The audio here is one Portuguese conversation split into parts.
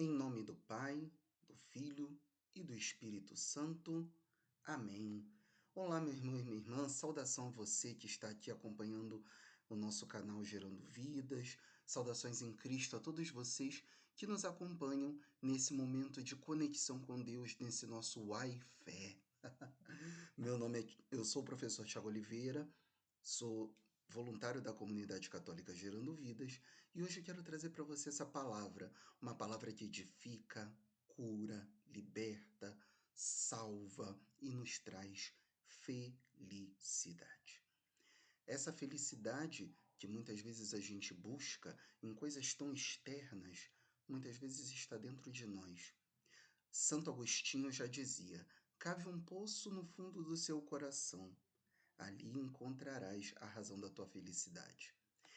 Em nome do Pai, do Filho e do Espírito Santo. Amém. Olá, meu irmão e minha irmã, saudação a você que está aqui acompanhando o nosso canal Gerando Vidas, saudações em Cristo a todos vocês que nos acompanham nesse momento de conexão com Deus, nesse nosso Wi-Fi. Eu sou o professor Tiago Oliveira, sou voluntário da comunidade católica Gerando Vidas, e hoje eu quero trazer para você essa palavra, uma palavra que edifica, cura, liberta, salva e nos traz felicidade. Essa felicidade que muitas vezes a gente busca em coisas tão externas, muitas vezes está dentro de nós. Santo Agostinho já dizia: cave um poço no fundo do seu coração. Ali encontrarás a razão da tua felicidade.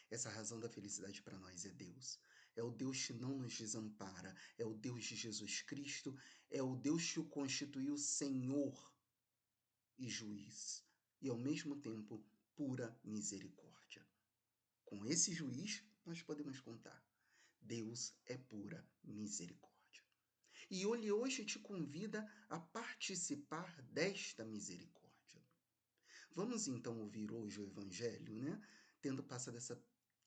Essa razão da felicidade para nós é Deus. É o Deus que não nos desampara. É o Deus de Jesus Cristo. É o Deus que o constituiu Senhor e juiz. E ao mesmo tempo, pura misericórdia. Com esse juiz, nós podemos contar. Deus é pura misericórdia. E ele hoje te convida a participar desta misericórdia. Vamos então ouvir hoje o Evangelho, né? Tendo passado essa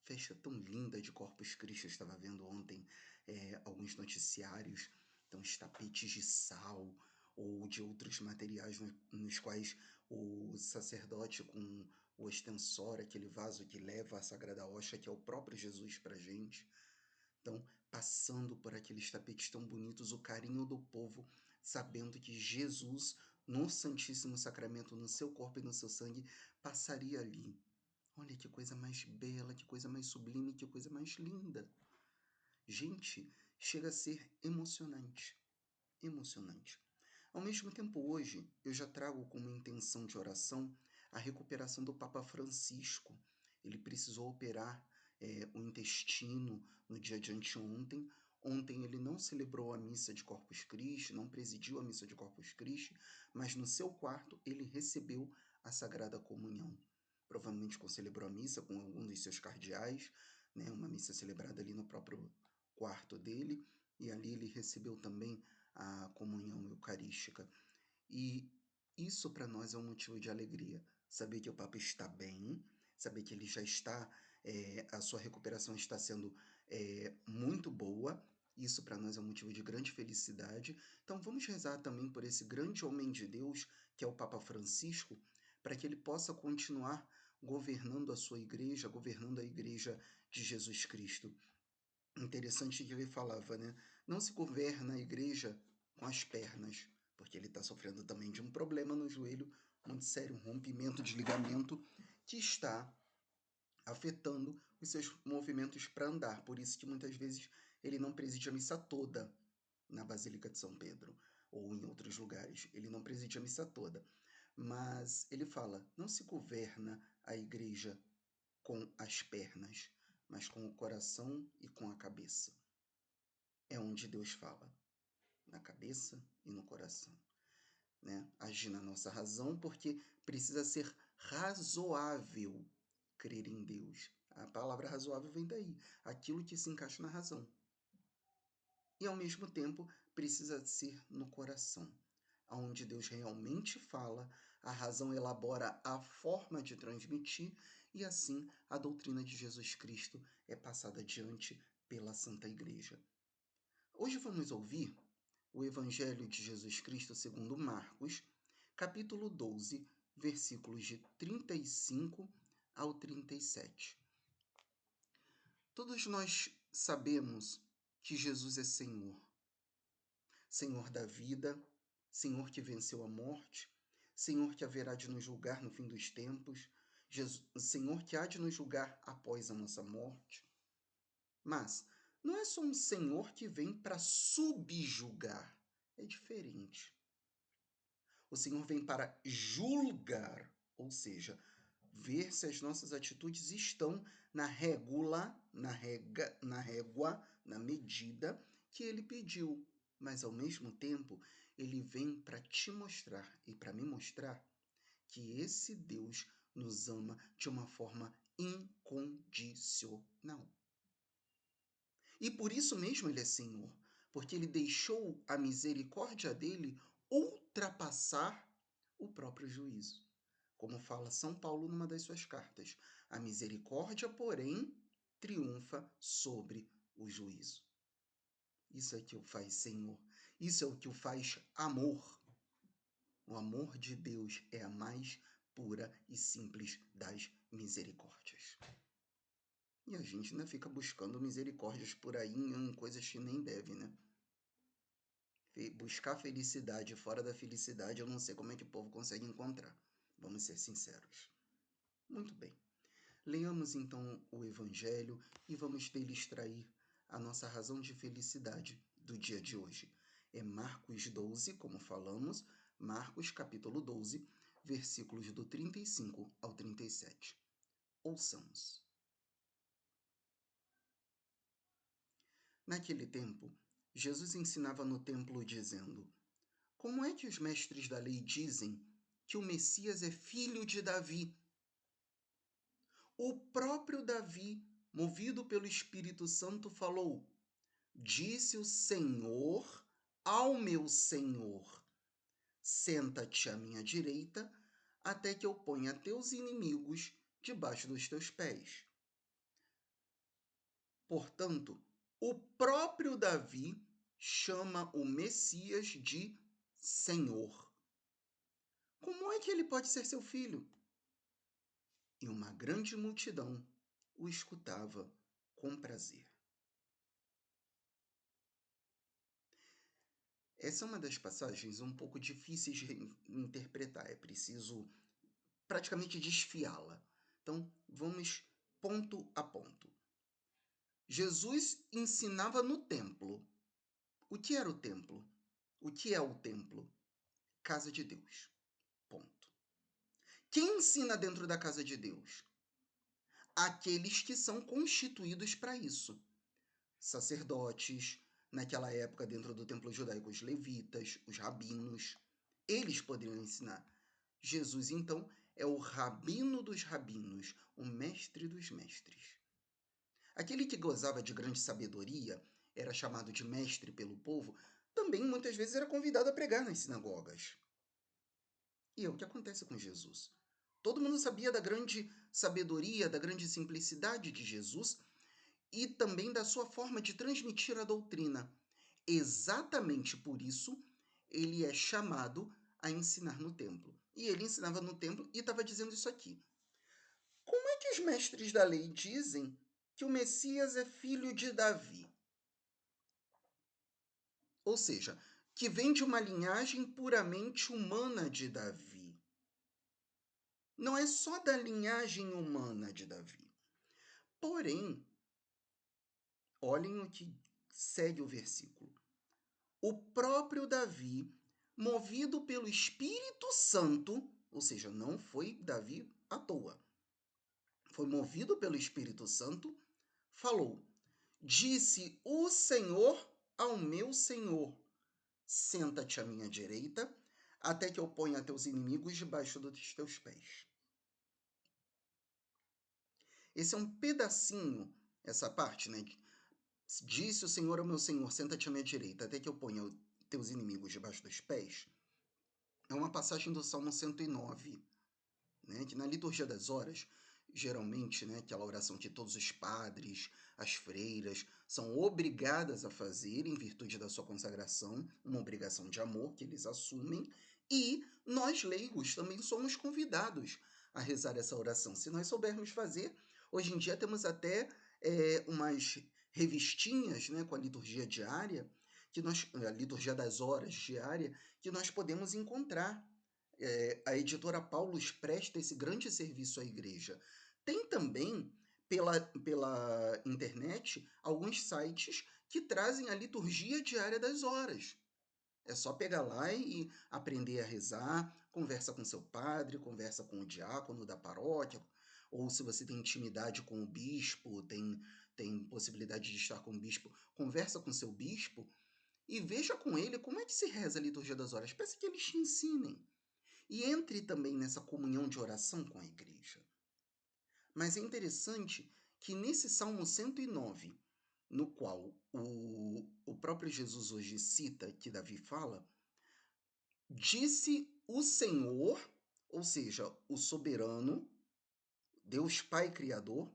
festa tão linda de Corpus Christi, eu estava vendo ontem alguns noticiários, então os tapetes de sal ou de outros materiais nos quais o sacerdote com o ostensório, aquele vaso que leva a Sagrada Hóstia, que é o próprio Jesus para a gente. Então, passando por aqueles tapetes tão bonitos, o carinho do povo, sabendo que Jesus, no Santíssimo Sacramento, no seu corpo e no seu sangue, passaria ali. Olha que coisa mais bela, que coisa mais sublime, que coisa mais linda. Gente, chega a ser emocionante. Emocionante. Ao mesmo tempo, hoje, eu já trago como intenção de oração a recuperação do Papa Francisco. Ele precisou operar o intestino no dia de anteontem. Ontem ele não celebrou a missa de Corpus Christi, não presidiu a missa de Corpus Christi, mas no seu quarto ele recebeu a Sagrada Comunhão. Provavelmente celebrou a missa com algum dos seus cardeais, né, uma missa celebrada ali no próprio quarto dele, e ali ele recebeu também a comunhão eucarística. E isso para nós é um motivo de alegria. Saber que o Papa está bem, saber que ele já está, a sua recuperação está sendo muito boa. Isso para nós é um motivo de grande felicidade. Então vamos rezar também por esse grande homem de Deus, que é o Papa Francisco, para que ele possa continuar governando a sua igreja, governando a igreja de Jesus Cristo. Interessante que ele falava, né? Não se governa a igreja com as pernas, porque ele está sofrendo também de um problema no joelho muito sério, um rompimento de ligamento que está afetando os seus movimentos para andar. Por isso que muitas vezes ele não preside a missa toda na Basílica de São Pedro ou em outros lugares. Ele não preside a missa toda. Mas ele fala, não se governa a igreja com as pernas, mas com o coração e com a cabeça. É onde Deus fala, na cabeça e no coração. Né? Agir na nossa razão, porque precisa ser razoável crer em Deus. A palavra razoável vem daí, aquilo que se encaixa na razão. E ao mesmo tempo precisa ser no coração, onde Deus realmente fala, a razão elabora a forma de transmitir e assim a doutrina de Jesus Cristo é passada adiante pela Santa Igreja. Hoje vamos ouvir o Evangelho de Jesus Cristo segundo Marcos, capítulo 12, versículos de 35 ao 37. Todos nós sabemos que Jesus é Senhor. Senhor da vida, Senhor que venceu a morte, Senhor que haverá de nos julgar no fim dos tempos, Senhor que há de nos julgar após a nossa morte. Mas não é só um Senhor que vem para subjugar, é diferente. O Senhor vem para julgar, ou seja, ver se as nossas atitudes estão na régua, na medida que Ele pediu. Mas, ao mesmo tempo, Ele vem para te mostrar e para me mostrar que esse Deus nos ama de uma forma incondicional. E por isso mesmo Ele é Senhor, porque ele deixou a misericórdia dele ultrapassar o próprio juízo. Como fala São Paulo numa das suas cartas, a misericórdia, porém, triunfa sobre o juízo. Isso é que o faz Senhor. Isso é o que o faz amor. O amor de Deus é a mais pura e simples das misericórdias. E a gente ainda fica buscando misericórdias por aí em coisas que nem deve, né? Buscar felicidade fora da felicidade, eu não sei como é que o povo consegue encontrar. Vamos ser sinceros. Muito bem. Leamos então o Evangelho e vamos dele extrair a nossa razão de felicidade do dia de hoje. É Marcos 12, como falamos, Marcos capítulo 12, versículos do 35 ao 37. Ouçamos. Naquele tempo, Jesus ensinava no templo dizendo: Como é que os mestres da lei dizem que o Messias é filho de Davi? O próprio Davi, movido pelo Espírito Santo, falou: Disse o Senhor ao meu Senhor: Senta-te à minha direita, até que eu ponha teus inimigos debaixo dos teus pés. Portanto, o próprio Davi chama o Messias de Senhor. Como é que ele pode ser seu filho? E uma grande multidão o escutava com prazer. Essa é uma das passagens um pouco difíceis de interpretar, é preciso praticamente desfiá-la. Então, vamos ponto a ponto. Jesus ensinava no templo. O que era o templo? O que é o templo? Casa de Deus. Ponto. Quem ensina dentro da casa de Deus? Aqueles que são constituídos para isso. Sacerdotes, naquela época dentro do templo judaico, os levitas, os rabinos, eles poderiam ensinar. Jesus, então, é o rabino dos rabinos, o mestre dos mestres. Aquele que gozava de grande sabedoria, era chamado de mestre pelo povo, também muitas vezes era convidado a pregar nas sinagogas. E é o que acontece com Jesus. Todo mundo sabia da grande sabedoria, da grande simplicidade de Jesus e também da sua forma de transmitir a doutrina. Exatamente por isso, ele é chamado a ensinar no templo. E ele ensinava no templo e estava dizendo isso aqui. Como é que os mestres da lei dizem que o Messias é filho de Davi? Ou seja, que vem de uma linhagem puramente humana de Davi. Não é só da linhagem humana de Davi. Porém, olhem o que segue o versículo. O próprio Davi, movido pelo Espírito Santo, ou seja, não foi Davi à toa, foi movido pelo Espírito Santo, falou: Disse o Senhor ao meu Senhor: Senta-te à minha direita, até que eu ponha teus inimigos debaixo dos teus pés. Esse é um pedacinho, essa parte, né? Disse o Senhor ao meu Senhor: Senta-te à minha direita, até que eu ponha teus inimigos debaixo dos pés. É uma passagem do Salmo 109, né? Que na liturgia das horas, geralmente, né, aquela oração que todos os padres, as freiras, são obrigadas a fazer em virtude da sua consagração, uma obrigação de amor que eles assumem, e nós leigos também somos convidados a rezar essa oração. Se nós soubermos fazer, hoje em dia temos até umas revistinhas, né, com a liturgia diária, a liturgia das horas diária, que nós podemos encontrar. A editora Paulus presta esse grande serviço à igreja. Tem também, pela internet, alguns sites que trazem a liturgia diária das horas. É só pegar lá e aprender a rezar, conversa com seu padre, conversa com o diácono da paróquia, ou se você tem intimidade com o bispo, tem possibilidade de estar com o bispo, conversa com seu bispo e veja com ele como é que se reza a liturgia das horas. Peça que eles te ensinem. E entre também nessa comunhão de oração com a igreja. Mas é interessante que nesse Salmo 109, no qual o próprio Jesus hoje cita, que Davi fala, disse o Senhor, ou seja, o soberano, Deus Pai Criador,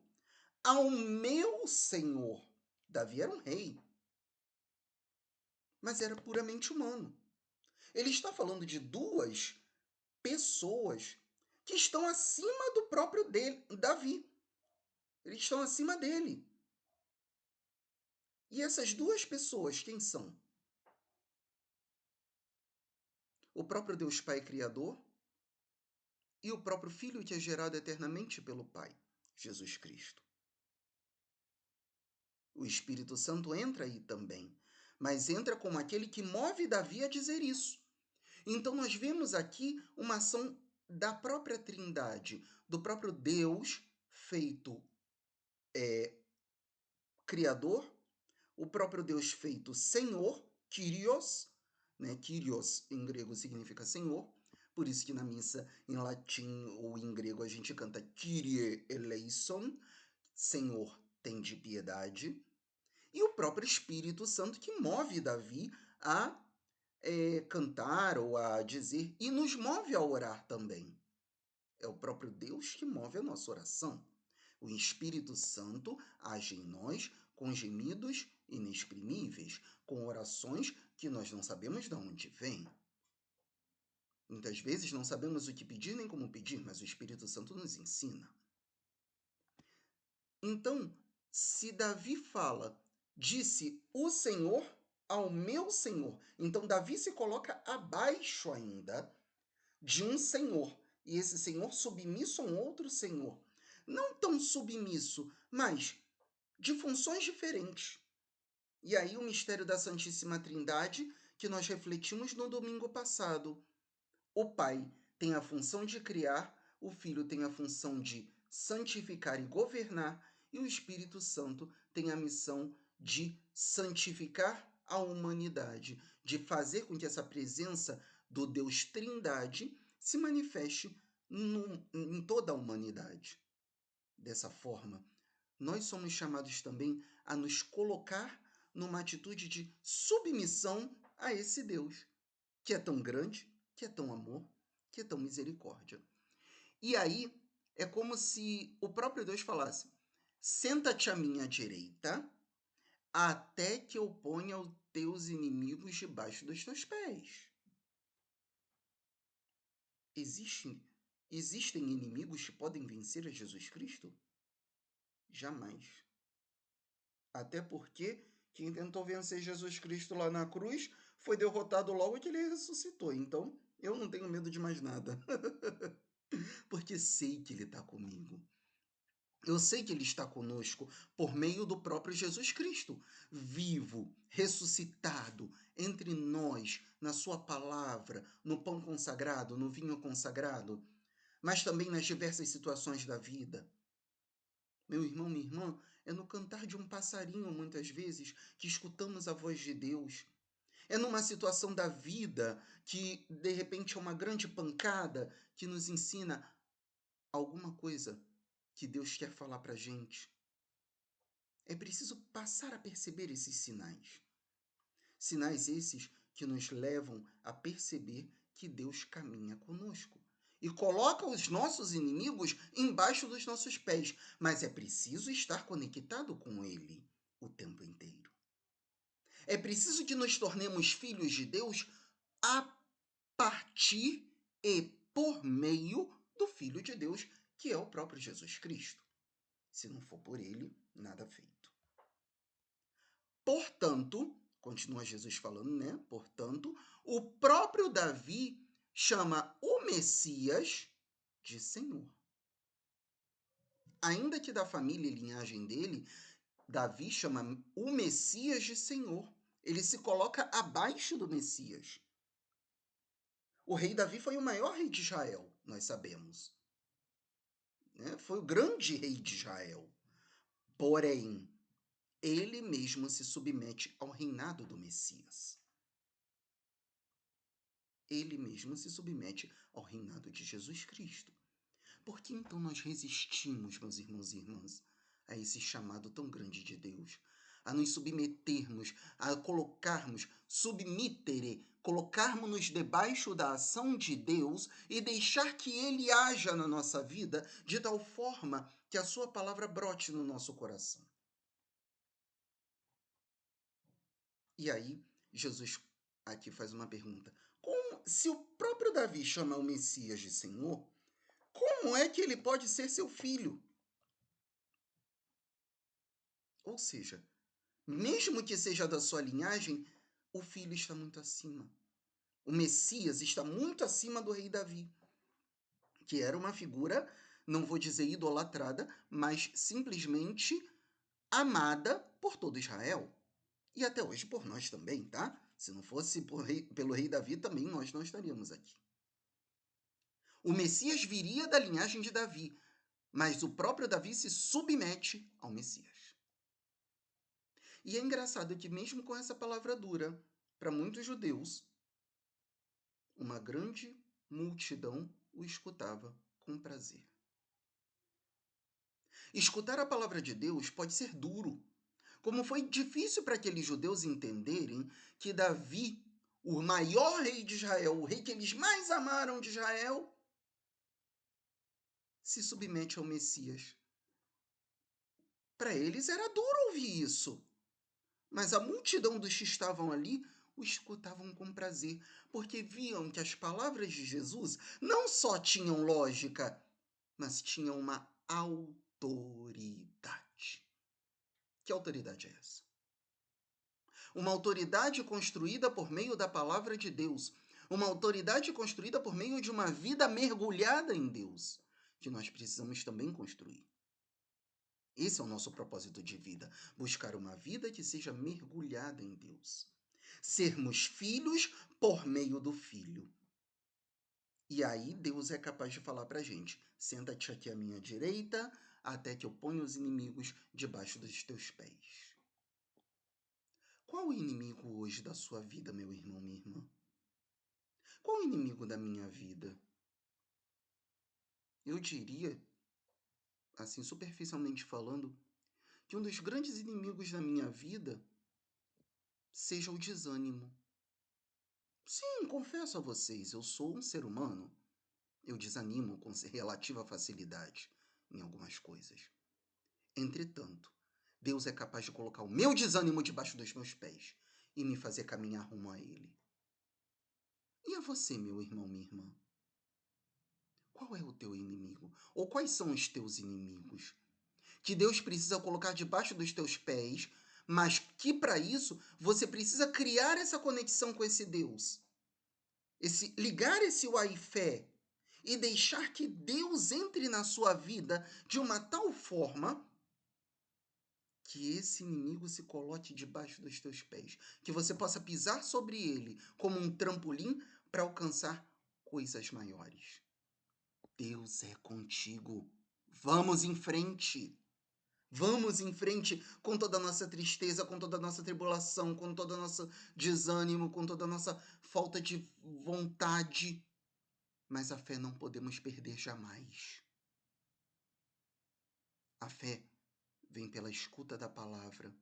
ao meu Senhor. Davi era um rei, mas era puramente humano. Ele está falando de duas pessoas que estão acima do próprio Davi. Eles estão acima dele. E essas duas pessoas, quem são? O próprio Deus Pai Criador e o próprio Filho que é gerado eternamente pelo Pai, Jesus Cristo. O Espírito Santo entra aí também, mas entra como aquele que move Davi a dizer isso. Então nós vemos aqui uma ação da própria Trindade, do próprio Deus feito Criador, o próprio Deus feito Senhor, Kyrios, né? Kyrios em grego significa Senhor, por isso que na missa em latim ou em grego a gente canta Kyrie eleison, Senhor, tende piedade, e o próprio Espírito Santo que move Davi a cantar ou a dizer, e nos move a orar também. É o próprio Deus que move a nossa oração. O Espírito Santo age em nós com gemidos inexprimíveis, com orações que nós não sabemos de onde vêm. Muitas vezes não sabemos o que pedir nem como pedir, mas o Espírito Santo nos ensina. Então, se Davi fala, disse o Senhor ao meu Senhor, então Davi se coloca abaixo ainda de um Senhor, e esse Senhor submisso a um outro Senhor. Não tão submisso, mas de funções diferentes. E aí o mistério da Santíssima Trindade que nós refletimos no domingo passado. O Pai tem a função de criar, o Filho tem a função de santificar e governar, e o Espírito Santo tem a missão de santificar a humanidade, de fazer com que essa presença do Deus Trindade se manifeste em toda a humanidade. Dessa forma, nós somos chamados também a nos colocar numa atitude de submissão a esse Deus, que é tão grande, que é tão amor, que é tão misericórdia. E aí é como se o próprio Deus falasse: senta-te à minha direita, até que eu ponha os teus inimigos debaixo dos teus pés. Existem, existem inimigos que podem vencer a Jesus Cristo? Jamais. Até porque quem tentou vencer Jesus Cristo lá na cruz foi derrotado logo que ele ressuscitou. Então, eu não tenho medo de mais nada. Porque sei que ele está comigo. Eu sei que ele está conosco por meio do próprio Jesus Cristo, vivo, ressuscitado entre nós, na sua palavra, no pão consagrado, no vinho consagrado, mas também nas diversas situações da vida. Meu irmão, minha irmã, é no cantar de um passarinho, muitas vezes, que escutamos a voz de Deus. É numa situação da vida que, de repente, é uma grande pancada que nos ensina alguma coisa que Deus quer falar para a gente. É preciso passar a perceber esses sinais. Sinais esses que nos levam a perceber que Deus caminha conosco e coloca os nossos inimigos embaixo dos nossos pés, mas é preciso estar conectado com Ele o tempo inteiro. É preciso que nos tornemos filhos de Deus a partir e por meio do Filho de Deus, que é o próprio Jesus Cristo. Se não for por ele, nada feito. Portanto, continua Jesus falando, né? Portanto, o próprio Davi chama o Messias de Senhor. Ainda que da família e linhagem dele, Davi chama o Messias de Senhor. Ele se coloca abaixo do Messias. O rei Davi foi o maior rei de Israel, nós sabemos. Né? Foi o grande rei de Israel. Porém, ele mesmo se submete ao reinado do Messias. Ele mesmo se submete ao reinado de Jesus Cristo. Por que então nós resistimos, meus irmãos e irmãs, a esse chamado tão grande de Deus? a nos submetermos, a colocarmos, submitere, colocarmos-nos debaixo da ação de Deus e deixar que Ele haja na nossa vida de tal forma que a sua palavra brote no nosso coração. E aí, Jesus aqui faz uma pergunta. Se o próprio Davi chama o Messias de Senhor, como é que ele pode ser seu filho? Ou seja, mesmo que seja da sua linhagem, o filho está muito acima. O Messias está muito acima do rei Davi, que era uma figura, não vou dizer idolatrada, mas simplesmente amada por todo Israel. E até hoje por nós também, tá? Se não fosse pelo rei Davi, também nós não estaríamos aqui. O Messias viria da linhagem de Davi, mas o próprio Davi se submete ao Messias. E é engraçado que mesmo com essa palavra dura, para muitos judeus, uma grande multidão o escutava com prazer. Escutar a palavra de Deus pode ser duro, como foi difícil para aqueles judeus entenderem que Davi, o maior rei de Israel, o rei que eles mais amaram de Israel, se submete ao Messias. Para eles era duro ouvir isso, mas a multidão dos que estavam ali o escutavam com prazer, porque viam que as palavras de Jesus não só tinham lógica, mas tinham uma autoridade. Que autoridade é essa? Uma autoridade construída por meio da palavra de Deus. Uma autoridade construída por meio de uma vida mergulhada em Deus, que nós precisamos também construir. Esse é o nosso propósito de vida, buscar uma vida que seja mergulhada em Deus. Sermos filhos por meio do Filho. E aí Deus é capaz de falar pra gente, senta-te aqui à minha direita, até que eu ponha os inimigos debaixo dos teus pés. Qual o inimigo hoje da sua vida, meu irmão, minha irmã? Qual o inimigo da minha vida? Eu diria, assim, superficialmente falando, que um dos grandes inimigos da minha vida seja o desânimo. Sim, confesso a vocês, eu sou um ser humano. Eu desanimo com relativa facilidade em algumas coisas. Entretanto, Deus é capaz de colocar o meu desânimo debaixo dos meus pés e me fazer caminhar rumo a Ele. E a você, meu irmão, minha irmã? Qual é o teu inimigo? Ou quais são os teus inimigos? Que Deus precisa colocar debaixo dos teus pés, mas que para isso você precisa criar essa conexão com esse Deus. Ligar esse Wi-Fi e deixar que Deus entre na sua vida de uma tal forma que esse inimigo se coloque debaixo dos teus pés, que você possa pisar sobre ele como um trampolim para alcançar coisas maiores. Deus é contigo. Vamos em frente. Vamos em frente com toda a nossa tristeza, com toda a nossa tribulação, com todo o nosso desânimo, com toda a nossa falta de vontade. Mas a fé não podemos perder jamais. A fé vem pela escuta da palavra.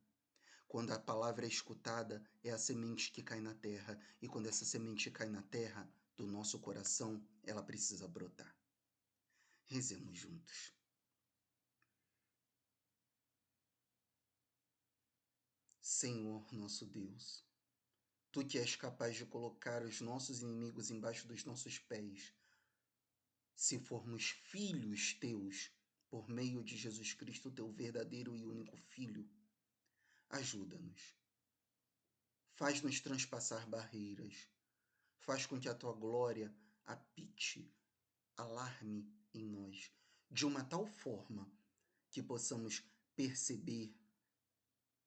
Quando a palavra é escutada, é a semente que cai na terra. E quando essa semente cai na terra, do nosso coração, ela precisa brotar. Rezemos juntos. Senhor nosso Deus, Tu que és capaz de colocar os nossos inimigos embaixo dos nossos pés, se formos filhos Teus, por meio de Jesus Cristo, Teu verdadeiro e único Filho, ajuda-nos. Faz-nos transpassar barreiras. Faz com que a Tua glória apite, alarme em nós, de uma tal forma que possamos perceber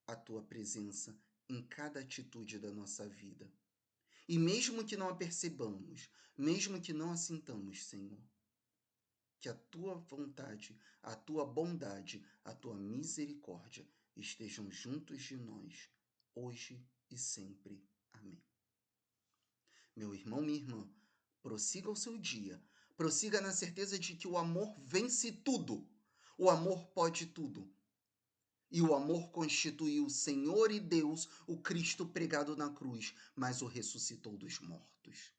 a Tua presença em cada atitude da nossa vida. E mesmo que não a percebamos, mesmo que não a sintamos, Senhor, que a Tua vontade, a Tua bondade, a Tua misericórdia estejam juntos de nós, hoje e sempre. Amém. Meu irmão, minha irmã, prossiga o seu dia. Prossiga na certeza de que o amor vence tudo. O amor pode tudo. E o amor constituiu o Senhor e Deus, o Cristo pregado na cruz, mas o ressuscitou dos mortos.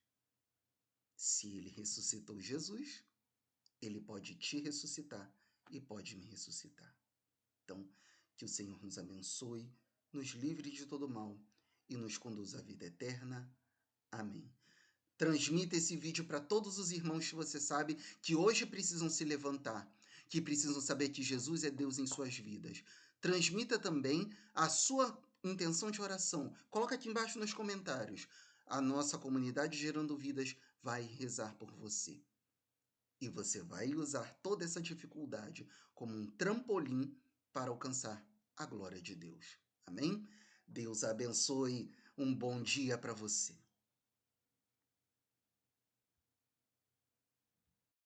Se ele ressuscitou Jesus, ele pode te ressuscitar e pode me ressuscitar. Então, que o Senhor nos abençoe, nos livre de todo mal e nos conduza à vida eterna. Amém. Transmita esse vídeo para todos os irmãos que você sabe que hoje precisam se levantar, que precisam saber que Jesus é Deus em suas vidas. Transmita também a sua intenção de oração. Coloca aqui embaixo nos comentários. A nossa comunidade Gerando Vidas vai rezar por você. E você vai usar toda essa dificuldade como um trampolim para alcançar a glória de Deus. Amém? Deus abençoe. Um bom dia para você.